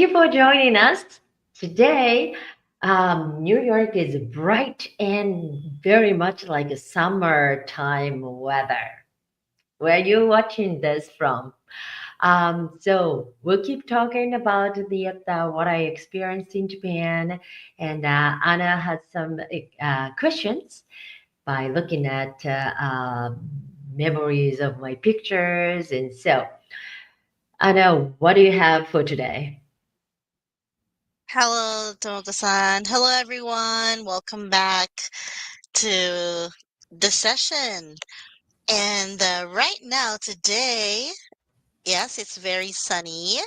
you for joining us today. New York is bright and very much like a summertime weather. Where are you watching this from? So we'll keep talking about the what I experienced in Japan, and Anna had some questions by looking at memories of my pictures, and so Anna, what do you have for today? Hello, Tomoko-san. Hello, everyone. Welcome back to the session. And right now, today, yes, it's very sunny.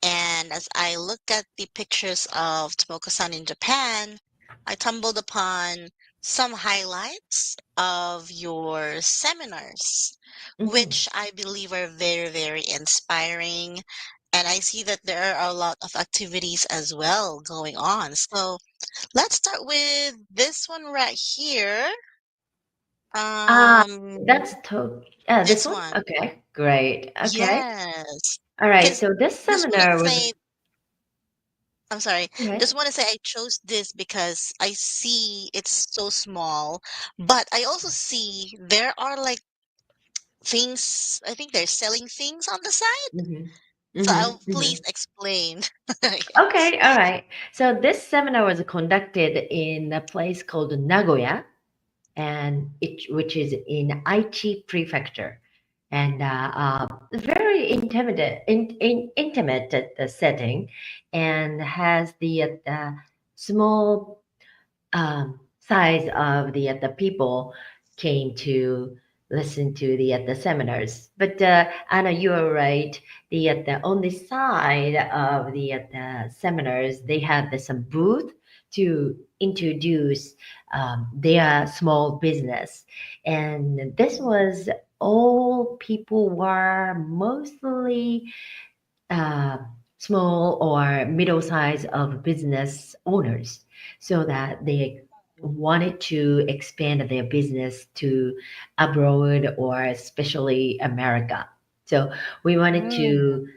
And as I look at the pictures of Tomoko-san in Japan, I tumbled upon some highlights of your seminars, Mhm. which I believe are very, very inspiring. And I see that there are a lot of activities as well going on. So let's start with this one right here. Ah, Um, that's this this one? one. Okay, great. Okay. Yes. All right. Because So this just want to seminar was say I'm sorry. okay. Just want to say I chose this because I see it's so small, but I also see there are like things, I think they're selling things on the side. Mm-hmm. So Mm-hmm. I'll Mm-hmm. please explain. Yes. Okay, all right. So this seminar was conducted in a place called Nagoya, which is in Aichi Prefecture, and very intimate setting, and has the small size of the people came to listen to the seminars. But Anna, you are right. The on the side of the seminars, they had some booth to introduce their small business, and this was all people were mostly uh, small or middle size of business owners, so that they wanted to expand their business to abroad or especially America. So we wanted Mm. to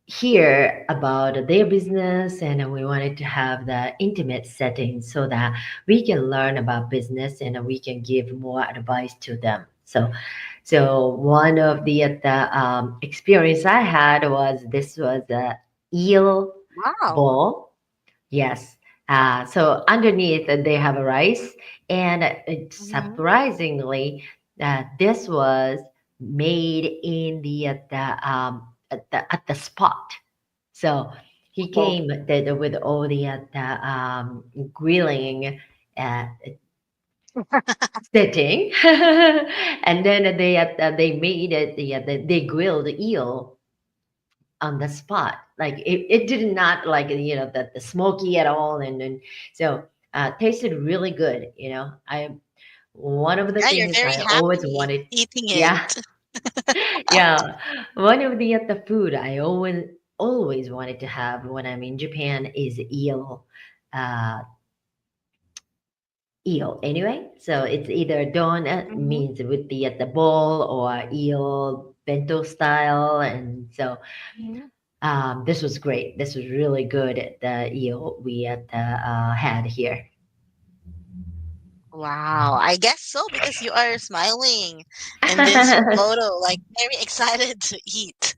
hear about their business, and we wanted to have the intimate setting so that we can learn about business and we can give more advice to them. So one of the experience I had was this was a eel Wow. ball. Yes. So underneath they have a rice, and Hmm. surprisingly, this was made in the spot. So he Oh. came with all the grilling uh, setting, and then they made it they grilled the eel on the spot. Like it did not like the smoky at all, and so tasted really good. I one of the Yeah, you're things very I always happy wanted. eating it. Yeah, yeah. One of the food I always wanted to have when I'm in Japan is uh, eel. Anyway, so it's either don Hmm. means with the ball or eel bento style, and so this was great. This was really good. The eel we had here. Wow, I guess so because you are smiling in this photo, like very excited to eat.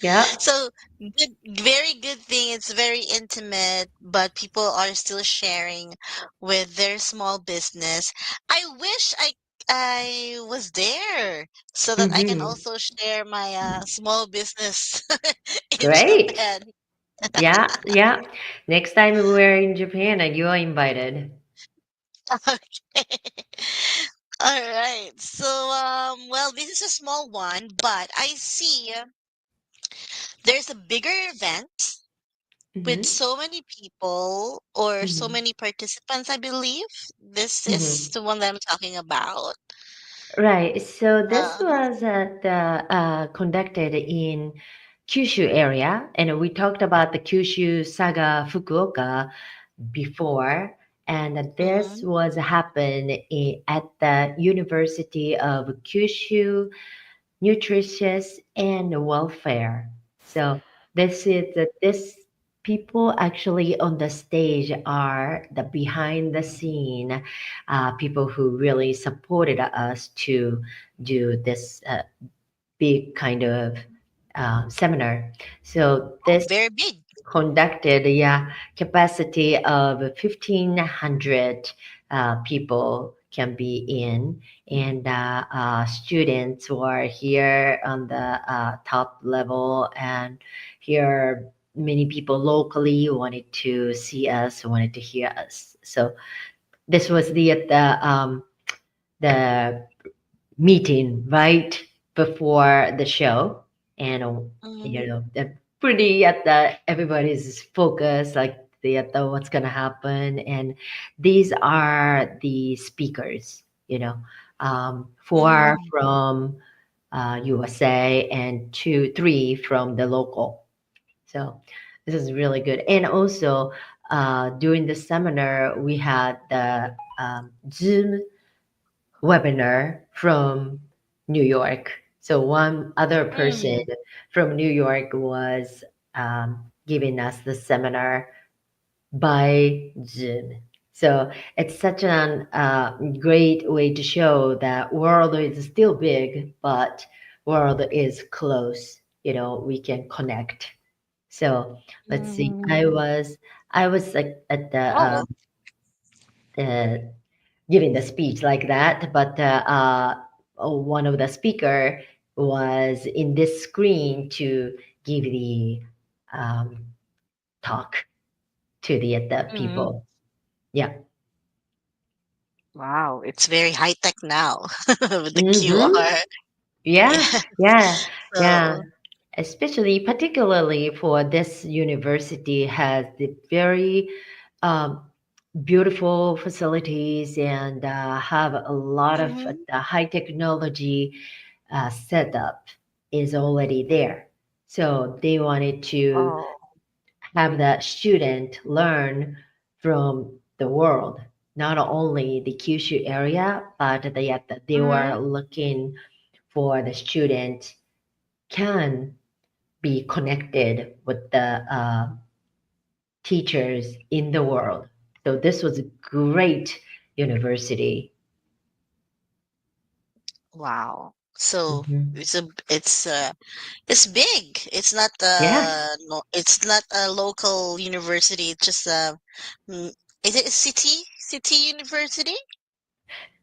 Yeah. So good, very good thing. It's very intimate, but people are still sharing with their small business. I wish I was there so that I can Hmm. also share my small business in Great. Japan. Yeah, yeah. Next time we're in Japan, you are invited. Okay. All right. So, well, this is a small one, but I see there's a bigger event with Hmm. so many people or so Hmm. many participants, I believe. This is Hmm. the one that I'm talking about. Right. So this Uh-huh. was conducted in Kyushu area, and we talked about the Kyushu Saga Fukuoka before, and this Mm-hmm. was happened at the University of Kyushu Nutritious and Welfare. So. This is this people actually on the stage are the behind the scene people who really supported us to do this big kind of seminar. So Oh, this very big. conducted, yeah, capacity of 1,500 people can be in, and students who are here on the top level, and here many people locally wanted to see us, wanted to hear us. So this was the meeting right before the show, and Mm-hmm. the pretty at the everybody's focus like the at the what's gonna happen, and these are the speakers, four Mm-hmm. from USA and two three from the local. So this is really good. And also during the seminar we had the Zoom webinar from New York. So one other person Mm. from New York was giving us the seminar by Zoom. So it's such an great way to show that world is still big, but world is close. We can connect. So let's see. I Mm-hmm. was I was like at Oh. the giving the speech like that, but one of the speaker was in this screen to give the um, talk to the Mm. people. Yeah. Wow, it's very high tech now with the Mm-hmm. QR. Yeah. Yeah. Yeah. Yeah. So, Especially, particularly for this university has the very um, beautiful facilities and have a lot of mhm. the high technology setup is already there. So they wanted to Oh. have that student learn from the world, not only the Kyushu area, but they were Mhm. looking for the student can be connected with the teachers in the world. So this was a great university. Wow. So Hmm. it's big. It's not Yeah, no, it's not a local university. It's just mm, is it a city university?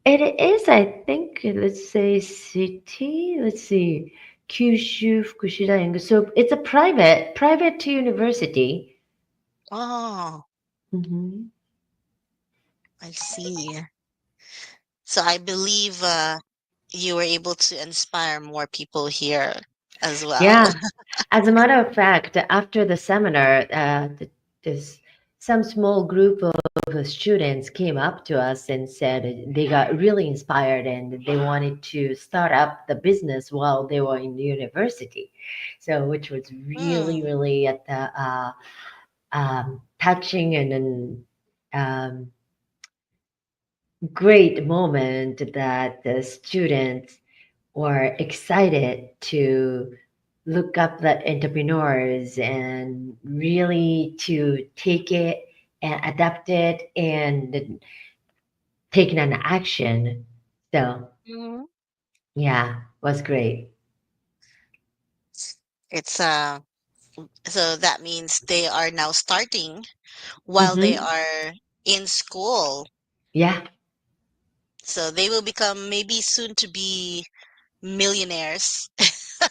it is. I think. Let's say city. Let's see, Kyushu Fukushida. So it's a private university. Oh, Hmm. I see. So I believe you were able to inspire more people here as well. Yeah. As a matter of fact, after the seminar, this some small group of students came up to us and said they got really inspired and they wanted to start up the business while they were in university. So, which was really, Mm, really at the touching and great moment that the students were excited to look up the entrepreneurs and really to take it and adapt it and taking an action. So mhm. yeah, was great. It's so that means they are now starting while they Hmm. are in school. Yeah. So they will become maybe soon to be millionaires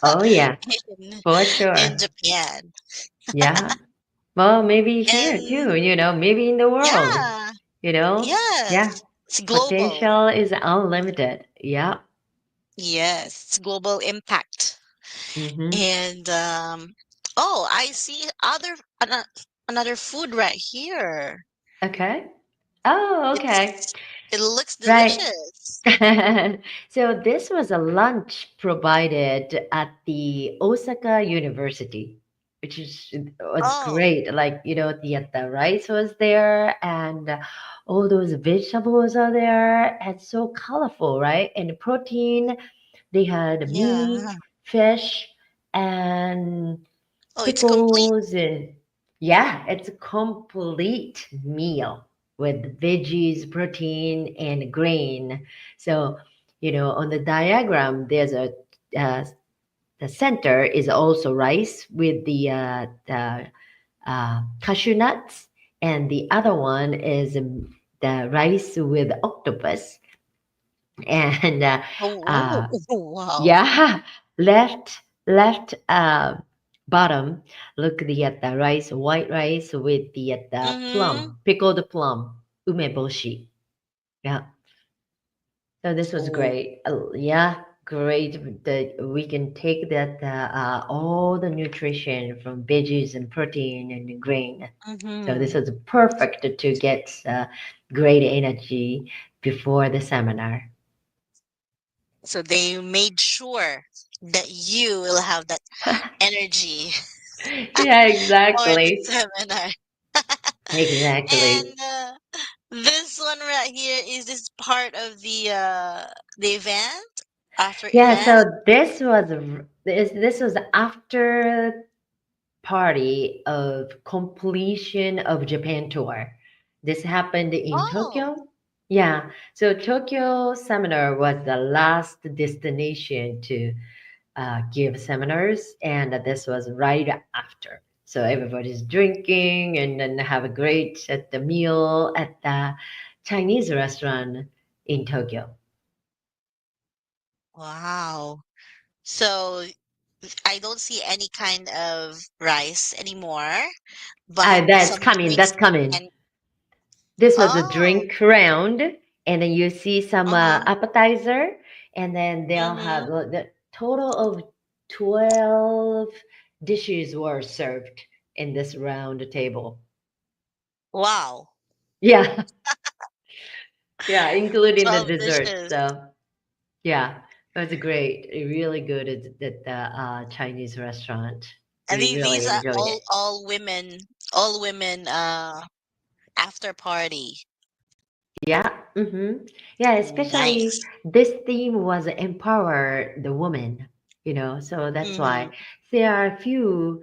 Oh yeah, in for in sure. Japan. Yeah. Well, maybe here And too, maybe in the world, yeah, Yeah. yes, it's global. Potential is unlimited. Yeah. Yes, it's global impact. Mm-hmm. And oh, I see another food right here. Okay. Oh, okay. It's it looks Right. delicious. So this was a lunch provided at the Osaka University, which was Oh, great. Like, the rice was there and all those vegetables are there. And so colorful, right? And protein, they had meat, yeah. fish, and Oh, it's complete. pickles. Yeah, it's a complete meal with veggies, protein, and grain. So, on the diagram, there's uh, the center is also rice with the cashew nuts, and the other one is the rice with octopus, and Oh, uh, wow. yeah, left bottom. Look at the rice, white rice with the Mm-hmm. plum, pickled plum, umeboshi. Yeah, so this was Oh, great. Yeah, great. That we can take that all the nutrition from veggies and protein and grain. So this mm-hmm. was perfect to get great energy before the seminar. So they made sure that you will have that energy Yeah, for the exactly. seminar. Exactly. And this one right here is this part of the event after Yeah, event. so this was after party of completion of Japan tour. This happened in Oh, Tokyo. Yeah, so Tokyo seminar was the last destination to give seminars, and this was right after. So everybody's drinking and then have a great at the meal at the Chinese restaurant in Tokyo. wow. So I don't see any kind of rice anymore, but That's some coming. drinks That's coming. and This was a oh, drink round, and then you see some uh-huh. appetizer, and then they'll have Mm-hmm. the total of 12 dishes were served in this round table. Wow. Yeah, yeah, including the 12 dessert. dishes. So yeah, it was great. Really good at the Chinese restaurant. And We these really are enjoyed it. all women after party. Yeah, yeah. Especially Nice. this theme was empower the woman. So that's why Mm-hmm. there are a few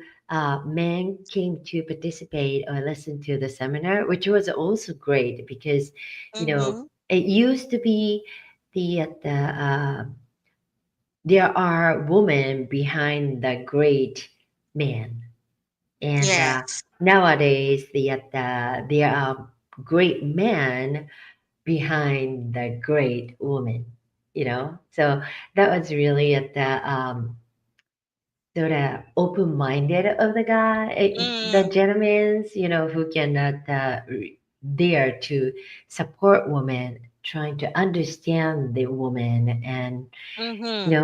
men came to participate or listen to the seminar, which was also great because Mm-hmm. it used to be there are women behind the great man, and Yes. nowadays there are great men behind the great woman. So that was really at the sort of open-minded of the guy, the Mm, gentlemen, who can there to support women, trying to understand the woman, and mm-hmm.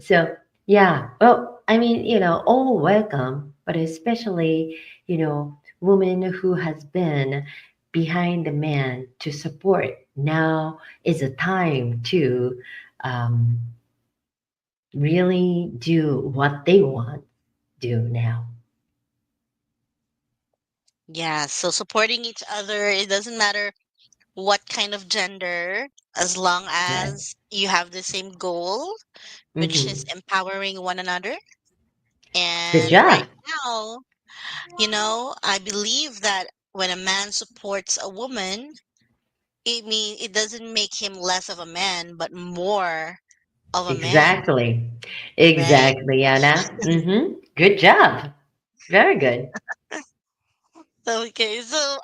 so yeah. Well, I mean, all welcome, but especially, woman who has been behind the man to support. Now is a time to um, really do what they want do now. Yeah. So supporting each other, it doesn't matter what kind of gender, as long Right. as you have the same goal, which is Hmm. empowering one another. Good And right job. now, I believe that when a man supports a woman, it doesn't make him less of a man, but more of a man, Exactly. right? Exactly, Anna. Good job. Very good. Okay, so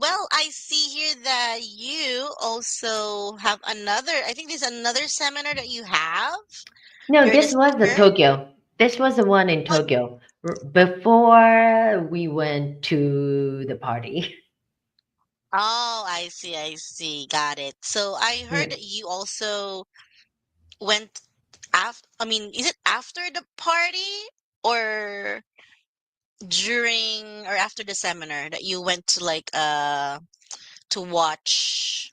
well, I see here that you also have another, I think there's another seminar that you have. No, You're the this was the speaker. Tokyo. This was the one in Oh, Tokyo before we went to the party. oh, I see. Got it. So I heard Yeah. that you also went after, I mean, is it after the party or during or after the seminar that you went to like to watch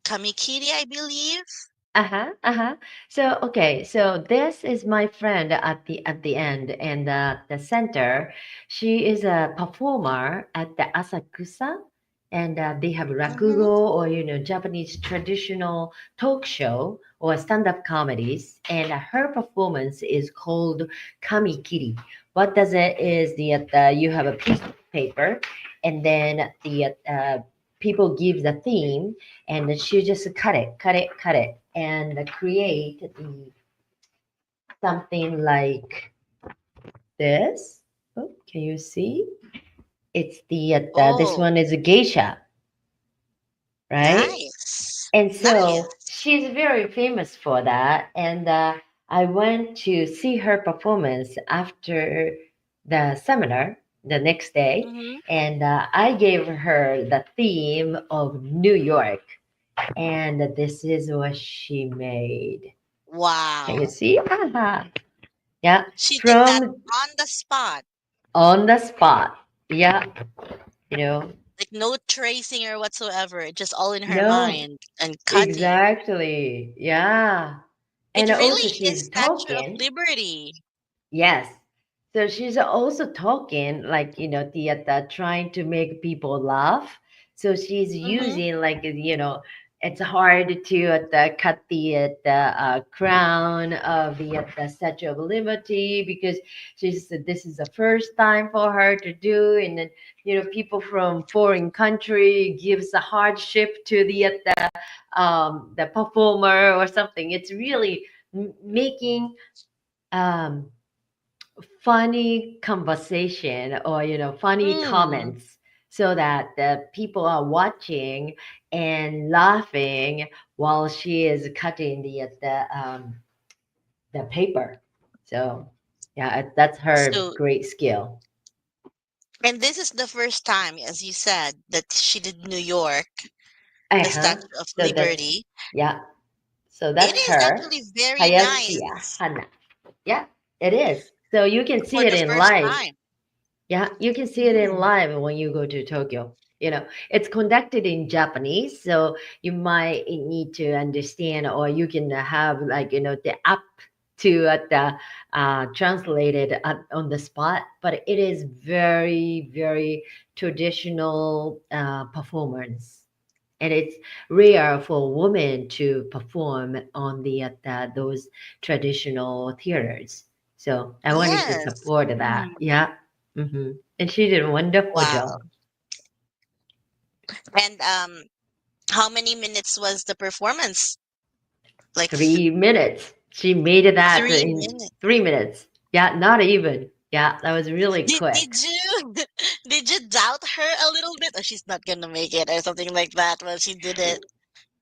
Kamikiri, I believe? Uh-huh, uh-huh. So okay, so this is my friend at the end, and the center. She is a performer at the Asakusa, and they have Mm-hmm. rakugo, or Japanese traditional talk show or stand-up comedies, and her performance is called kamikiri. What does it is you have a piece of paper, and then the people give the theme, and then she just cut it, and create the something like this. Oh, can you see? It's this Oh, one is a geisha, right? nice. And so Nice. she's very famous for that. And I went to see her performance after the seminar the next day, Mm-hmm. and I gave her the theme of New York, and this is what she made. Can you Wow. see? Haha. Yeah, She did that from on the spot. on the spot. Yeah, you know, Like no tracing or whatsoever. Just all in her no, mind and cutting. exactly. Yeah. It And also, really is she's Statue of talking. Liberty. Yes. So she's also talking, like, trying to make people laugh. So she's Mm-hmm. using, like, it's hard to cut the crown of the Statue of Liberty, because she said this is the first time for her to do. And then, people from foreign country gives a hardship to the performer or something. It's really making um funny conversation, or funny Mm. comments, so that the people are watching and laughing while she is cutting the paper. So yeah, that's her So, great skill. and this is the first time, as you said, that she did New York, the Uh-huh. Statue of So that's, Liberty. yeah, so It that's is her. actually very Hayashia nice Hana. Yeah, it is. So you can see for it the in first live. time. Yeah, you can see it in Mm. live when you go to Tokyo. It's conducted in Japanese, so you might need to understand, or you can have, like, the app to translate it on the spot. But it is very, very traditional performance, and it's rare for women to perform on those traditional theaters. So I wanted to Yes. support that. Mm. Yeah. And she did a wonderful Wow. job. And how many minutes was the performance? Like 3 minutes. She made that three in minutes. 3 minutes. Yeah, not even. Yeah, that was really Did quick. you did you doubt her a little bit? Or she's not gonna make it or something like that when she did it?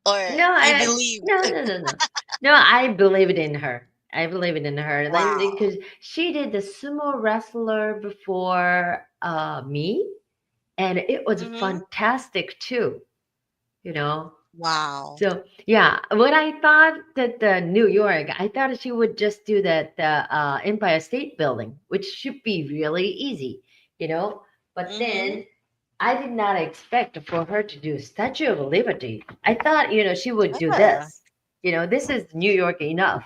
Or No, you believe? no. No, I believed in her. I believed in her, like, Wow. because she did the sumo wrestler before me, and it was Mm-hmm. fantastic too. You know, Wow. So yeah, when I thought that New York, I thought she would just do the Empire State Building, which should be really easy, you know. But Mm-hmm. then I did not expect for her to do Statue of Liberty. I thought, she would do Yeah. this. This is New York enough.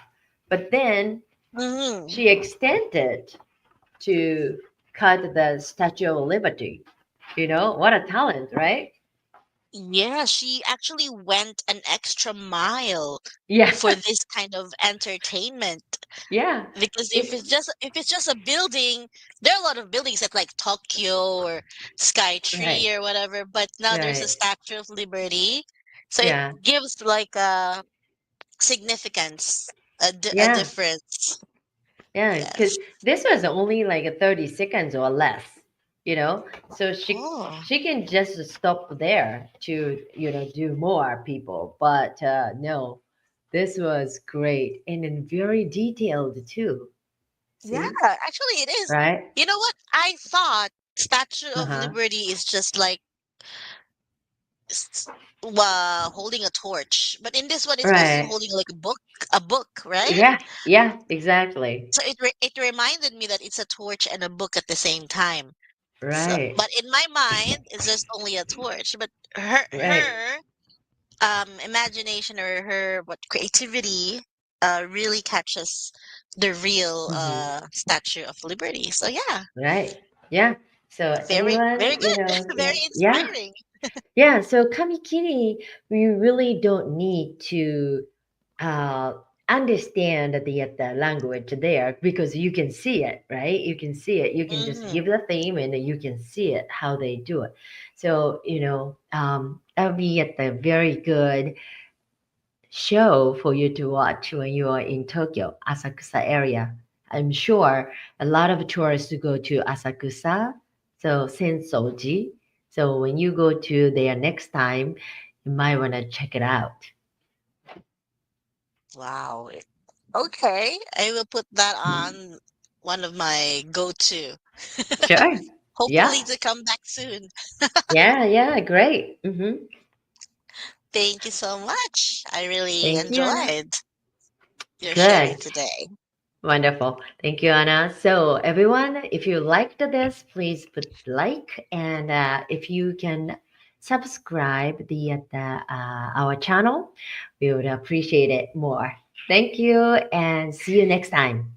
But then Mm-hmm. she extended to cut the Statue of Liberty. What a talent, right? Yeah, she actually went an extra mile Yeah, for this kind of entertainment. yeah. Because It's if it's just a building, there are a lot of buildings at like Tokyo or Sky right, Tree or whatever, but now there's a right. Statue of Liberty. So it Yeah, gives like a significance, a yeah, difference. yeah. Because Yes. this was only like a 30 seconds or less, So Oh, she can just stop there to do more people. But no, this was great, and then very detailed too. yeah, See, actually it is. right? You know what? I thought Statue Uh of huh. Liberty is just like s- holding a torch, but in this one, it's also Right. holding like a book, right? Yeah. Yeah. Exactly. So it reminded me that it's a torch and a book at the same time. So, Right. but in my mind, it's just only a torch. But Right. her imagination or her what creativity really catches the real Mm-hmm. Statue of Liberty. So yeah, Right. Yeah. So very anyone, very good, yeah, very yeah. inspiring. Yeah, so kamikiri, we really don't need to uh, understand the language there because you can see it, right? You can see it. You can just Mm, give the theme and you can see it how they do it. So that would be at the very good show for you to watch when you are in Tokyo, Asakusa area. I'm sure a lot of tourists go to Asakusa, so Sensoji. So when you go to there next time, you might want to check it out. wow. Okay, I will put that on one of my go-to. Sure. Hopefully Yeah. to come back soon. Yeah. Yeah. Great. Thank you so much. I really Thank you, Anna. enjoyed your sharing Good. today. Wonderful. Thank you, Anna. So, everyone, if you liked this, please put like, and if you can subscribe our channel, we would appreciate it more. Thank you, and see you next time.